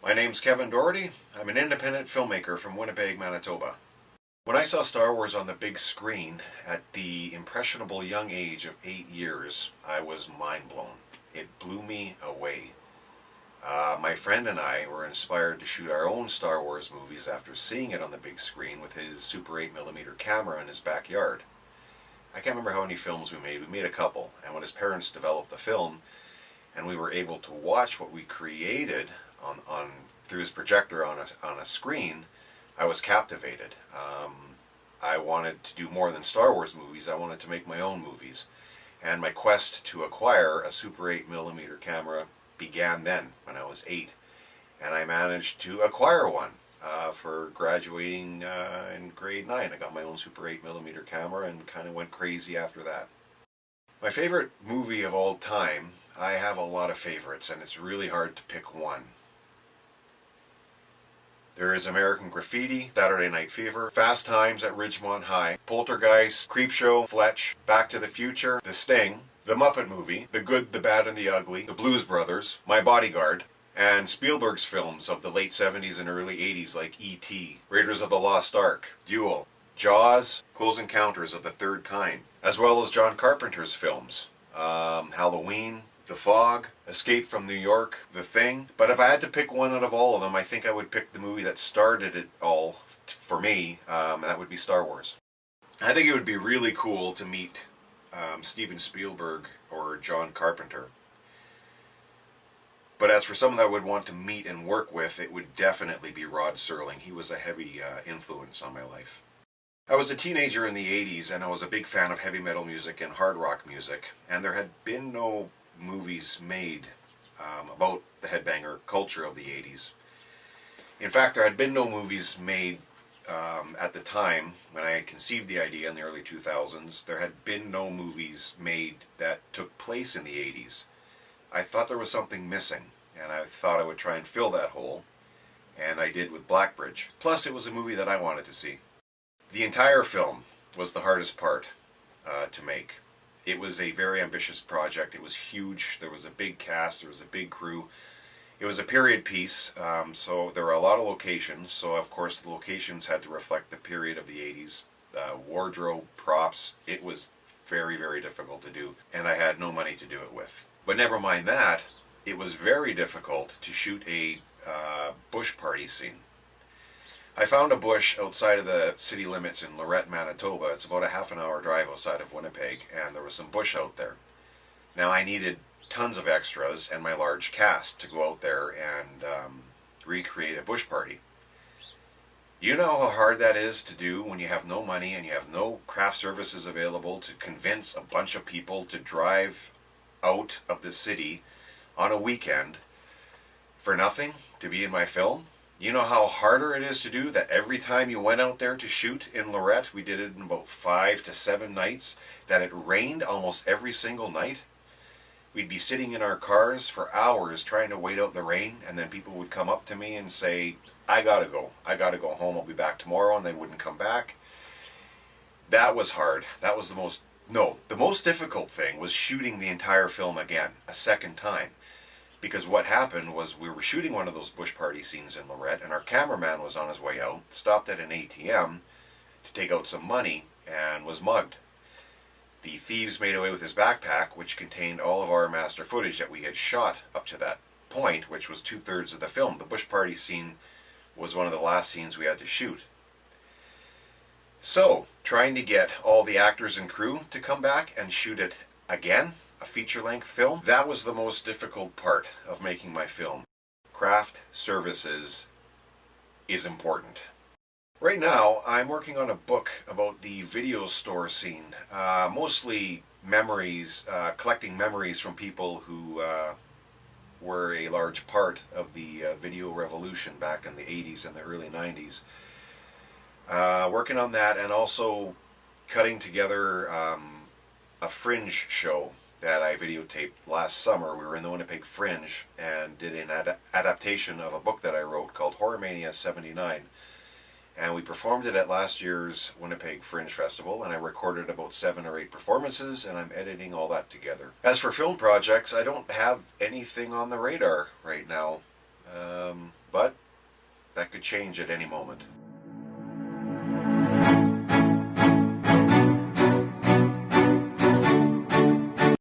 My name's Kevin Doherty. I'm an independent filmmaker from Winnipeg, Manitoba. When I saw Star Wars on the big screen at the impressionable young age of 8 years, I was mind blown. It blew me away. My friend and I were inspired to shoot our own Star Wars movies after seeing it on the big screen with his Super 8mm camera in his backyard. I can't remember how many films we made. We made a couple, and when his parents developed the film and we were able to watch what we created through his projector on a screen, I was captivated. I wanted to do more than Star Wars movies. I wanted to make my own movies, and my quest to acquire a Super 8mm camera began then when I was 8, and I managed to acquire one for graduating in grade 9. I got my own Super 8mm camera and kind of went crazy after that. My favorite movie of all time, I have a lot of favorites, and it's really hard to pick one. There is American Graffiti, Saturday Night Fever, Fast Times at Ridgemont High, Poltergeist, Creepshow, Fletch, Back to the Future, The Sting, The Muppet Movie, The Good, the Bad, and the Ugly, The Blues Brothers, My Bodyguard, and Spielberg's films of the late 70s and early 80s like E.T., Raiders of the Lost Ark, Duel, Jaws, Close Encounters of the Third Kind, as well as John Carpenter's films, Halloween, The Fog, Escape from New York, The Thing. But if I had to pick one out of all of them, I think I would pick the movie that started it all for me, and that would be Star Wars. I think it would be really cool to meet Steven Spielberg or John Carpenter. But as for someone that I would want to meet and work with, it would definitely be Rod Serling. He was a heavy influence on my life. I was a teenager in the 80s, and I was a big fan of heavy metal music and hard rock music, and there had been no movies made about the headbanger culture of the 80s. In fact, there had been no movies made at the time when I conceived the idea in the early 2000s. There had been no movies made that took place in the 80s. I thought there was something missing, and I thought I would try and fill that hole, and I did with Blackbridge. Plus, it was a movie that I wanted to see. The entire film was the hardest part to make. It was a very ambitious project. It was huge. There was a big cast. There was a big crew. It was a period piece, so there were a lot of locations. So, of course, the locations had to reflect the period of the 80s. Wardrobe, props. It was very, very difficult to do, and I had no money to do it with. But never mind that, it was very difficult to shoot a bush party scene. I found a bush outside of the city limits in Lorette, Manitoba. It's about a half-an-hour drive outside of Winnipeg, and there was some bush out there. Now, I needed tons of extras and my large cast to go out there and recreate a bush party. You know how hard that is to do when you have no money and you have no craft services available to convince a bunch of people to drive out of the city on a weekend for nothing to be in my film? You know how harder it is to do that every time you went out there to shoot in Lorette, we did it in about 5 to 7 nights, that it rained almost every single night? We'd be sitting in our cars for hours trying to wait out the rain, and then people would come up to me and say, I gotta go home, I'll be back tomorrow, and they wouldn't come back. That was hard. That was the most difficult thing was shooting the entire film again, a second time. Because what happened was we were shooting one of those bush party scenes in Lorette, and our cameraman was on his way out, stopped at an ATM to take out some money, and was mugged. The thieves made away with his backpack, which contained all of our master footage that we had shot up to that point, which was 2/3 of the film. The bush party scene was one of the last scenes we had to shoot. So, trying to get all the actors and crew to come back and shoot it again, a feature-length film, that was the most difficult part of making my film. Craft services is important. Right now, I'm working on a book about the video store scene, mostly memories, collecting memories from people who were a large part of the video revolution back in the 80s and the early 90s. Working on that, and also cutting together a fringe show that I videotaped last summer. We were in the Winnipeg Fringe and did an adaptation of a book that I wrote called Horror Mania 79. And we performed it at last year's Winnipeg Fringe Festival, and I recorded about 7 or 8 performances, and I'm editing all that together. As for film projects, I don't have anything on the radar right now. But change at any moment.